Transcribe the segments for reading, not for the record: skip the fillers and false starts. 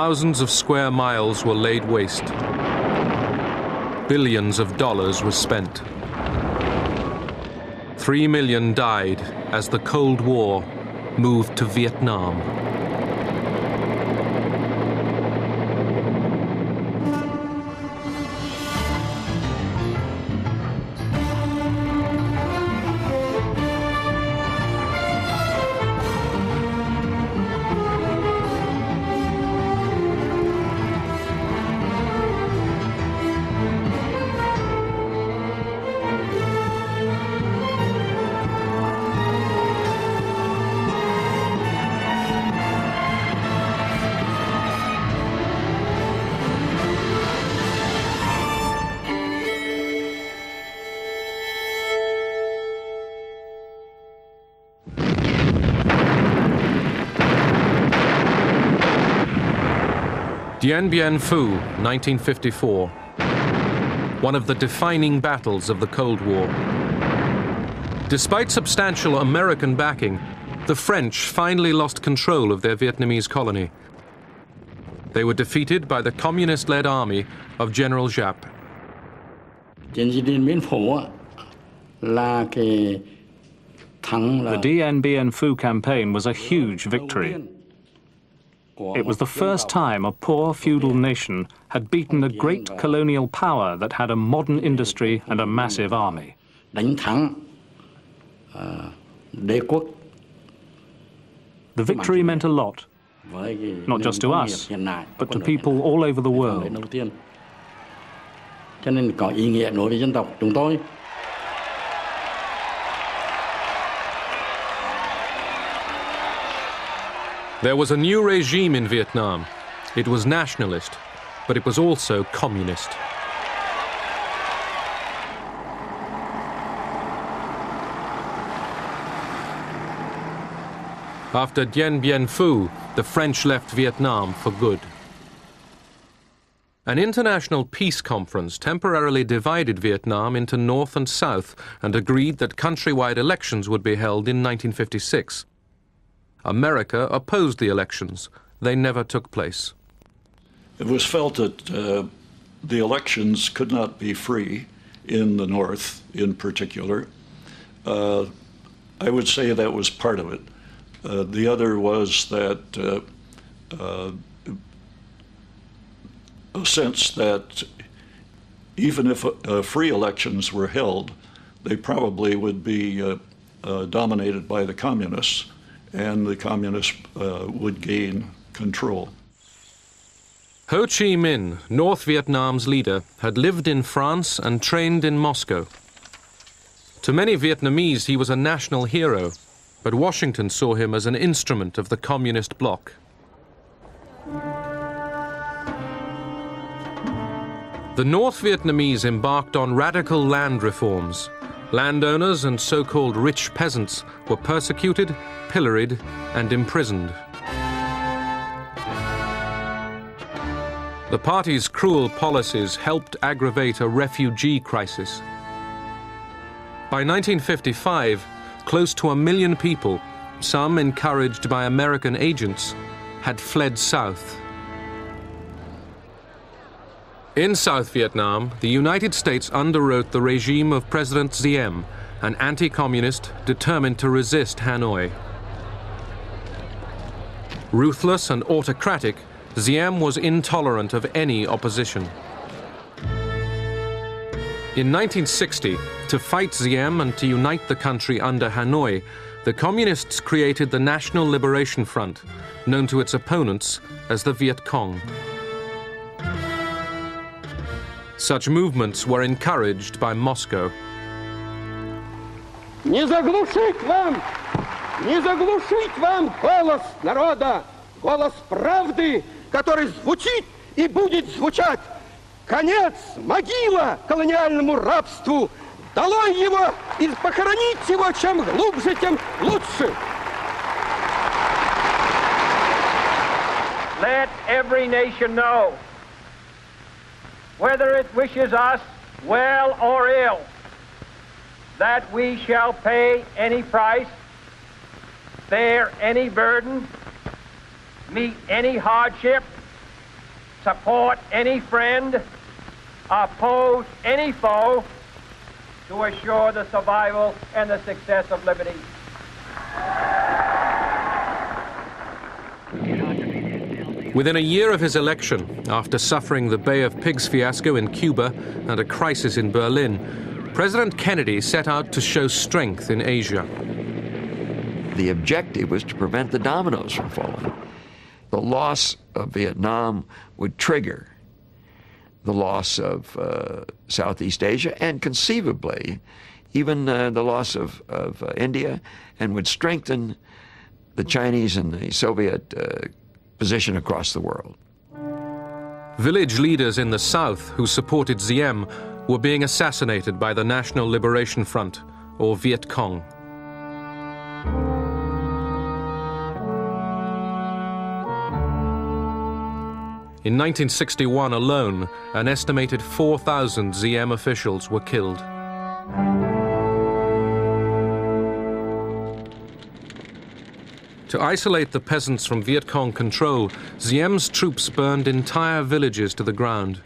Thousands of square miles were laid waste. Billions of dollars were spent. 3 million died as the Cold War moved to Vietnam. Dien Bien Phu, 1954. One of the defining battles of the Cold War. Despite substantial American backing, the French finally lost control of their Vietnamese colony. They were defeated by the communist-led army of General Giap. The Dien Bien Phu campaign was a huge victory. It was the first time a poor feudal nation had beaten a great colonial power that had a modern industry and a massive army. The victory meant a lot, not just to us, but to people all over the world. There was a new regime in Vietnam. It was nationalist, but it was also communist. After Dien Bien Phu, the French left Vietnam for good. An international peace conference temporarily divided Vietnam into North and South and agreed that countrywide elections would be held in 1956. America opposed the elections. They never took place. It was felt that the elections could not be free in the North in particular. I would say that was part of it. The other was that a sense that even if free elections were held, they probably would be dominated by the communists, and the communists would gain control. Ho Chi Minh, North Vietnam's leader, had lived in France and trained in Moscow. To many Vietnamese, he was a national hero, but Washington saw him as an instrument of the communist bloc. The North Vietnamese embarked on radical land reforms. Landowners and so-called rich peasants were persecuted, pilloried, and imprisoned. The party's cruel policies helped aggravate a refugee crisis. By 1955, close to 1 million people, some encouraged by American agents, had fled south. In South Vietnam, the United States underwrote the regime of President Diem, an anti-communist determined to resist Hanoi. Ruthless and autocratic, Diem was intolerant of any opposition. In 1960, to fight Diem and to unite the country under Hanoi, the communists created the National Liberation Front, known to its opponents as the Viet Cong. Such movements were encouraged by Moscow. Не заглушить вам голос народа, голос правды, который звучит и будет звучать. Конец, могила колониальному рабству. Долой его и похоронить его, чем глубже, тем лучше. Let every nation know, whether it wishes us well or ill, that we shall pay any price, bear any burden, meet any hardship, support any friend, oppose any foe, to assure the survival and the success of liberty. Within a year of his election, after suffering the Bay of Pigs fiasco in Cuba and a crisis in Berlin, President Kennedy set out to show strength in Asia. The objective was to prevent the dominoes from falling. The loss of Vietnam would trigger the loss of Southeast Asia, and conceivably even the loss of India, and would strengthen the Chinese and the Soviet position across the world. Village leaders in the south who supported Diem were being assassinated by the National Liberation Front, or Viet Cong. In 1961 alone, an estimated 4,000 Diem officials were killed. To isolate the peasants from Viet Cong control, Diem's troops burned entire villages to the ground.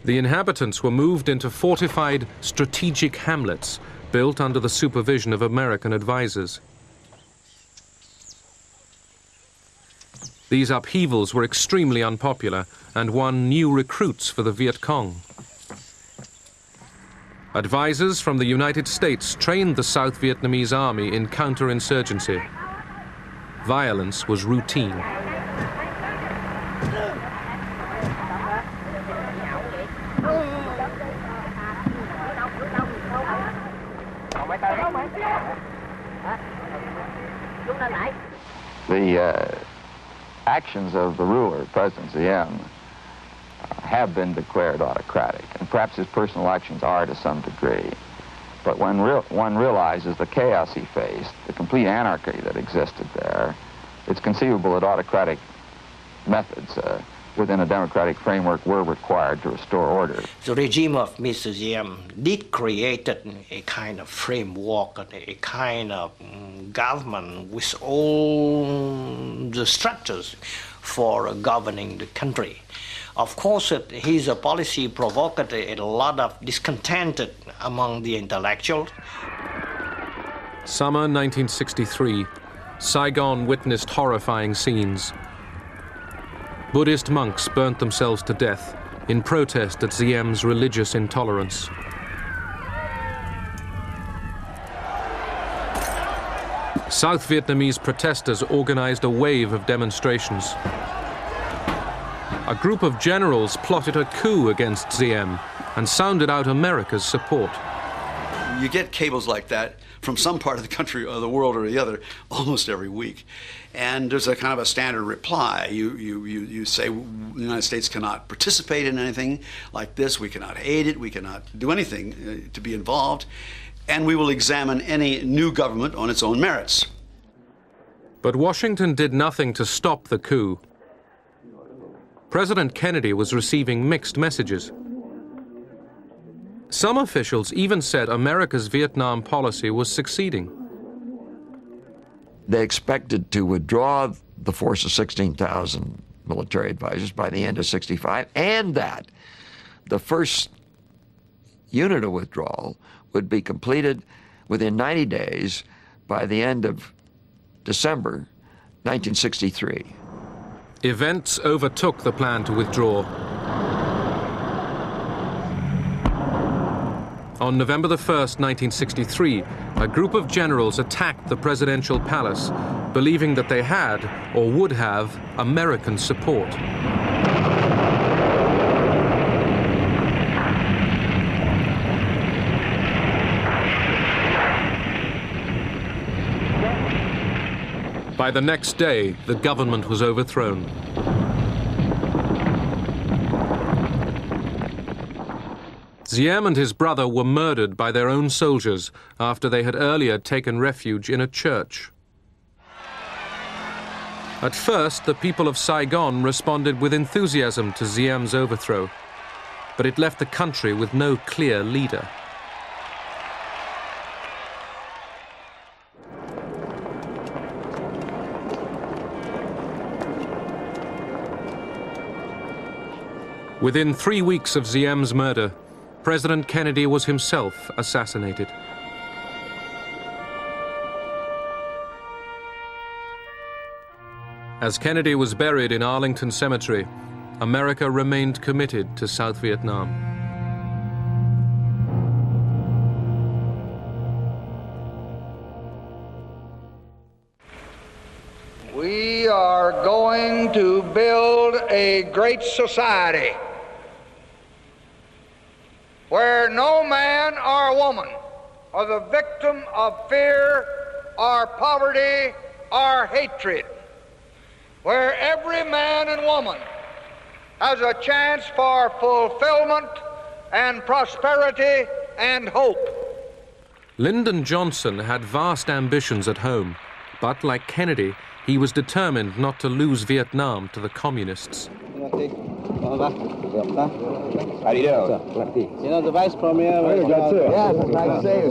The inhabitants were moved into fortified strategic hamlets built under the supervision of American advisors. These upheavals were extremely unpopular and won new recruits for the Viet Cong. Advisors from the United States trained the South Vietnamese army in counterinsurgency. Violence was routine. The actions of the ruler, President Diem, have been declared autocratic, and perhaps his personal actions are to some degree. But when one realizes the chaos he faced, the complete anarchy that existed there, it's conceivable that autocratic methods within a democratic framework were required to restore order. The regime of Mr. Diem did create a kind of framework, a kind of government with all the structures for governing the country. Of course, his policy provoked a lot of discontent among the intellectuals. Summer 1963, Saigon witnessed horrifying scenes. Buddhist monks burnt themselves to death in protest at Diem's religious intolerance. South Vietnamese protesters organized a wave of demonstrations. A group of generals plotted a coup against Diem and sounded out America's support. You get cables like that from some part of the country or the world or the other almost every week. And there's a kind of a standard reply. You say the United States cannot participate in anything like this, we cannot aid it, we cannot do anything to be involved, and we will examine any new government on its own merits. But Washington did nothing to stop the coup. President Kennedy was receiving mixed messages. Some officials even said America's Vietnam policy was succeeding. They expected to withdraw the force of 16,000 military advisors by the end of '65, and that the first unit of withdrawal would be completed within 90 days by the end of December 1963. Events overtook the plan to withdraw. On November 1st, 1963, a group of generals attacked the presidential palace, believing that they had, or would have, American support. By the next day, the government was overthrown. Diem and his brother were murdered by their own soldiers after they had earlier taken refuge in a church. At first, the people of Saigon responded with enthusiasm to Diem's overthrow, but it left the country with no clear leader. Within 3 weeks of Ziem's murder, President Kennedy was himself assassinated. As Kennedy was buried in Arlington Cemetery, America remained committed to South Vietnam. We are going to build a great society where no man or woman are the victim of fear or poverty or hatred, where every man and woman has a chance for fulfillment and prosperity and hope. Lyndon Johnson had vast ambitions at home, but like Kennedy, he was determined not to lose Vietnam to the communists. How do you do? You know, the Vice Premier... Yes, I'd like to say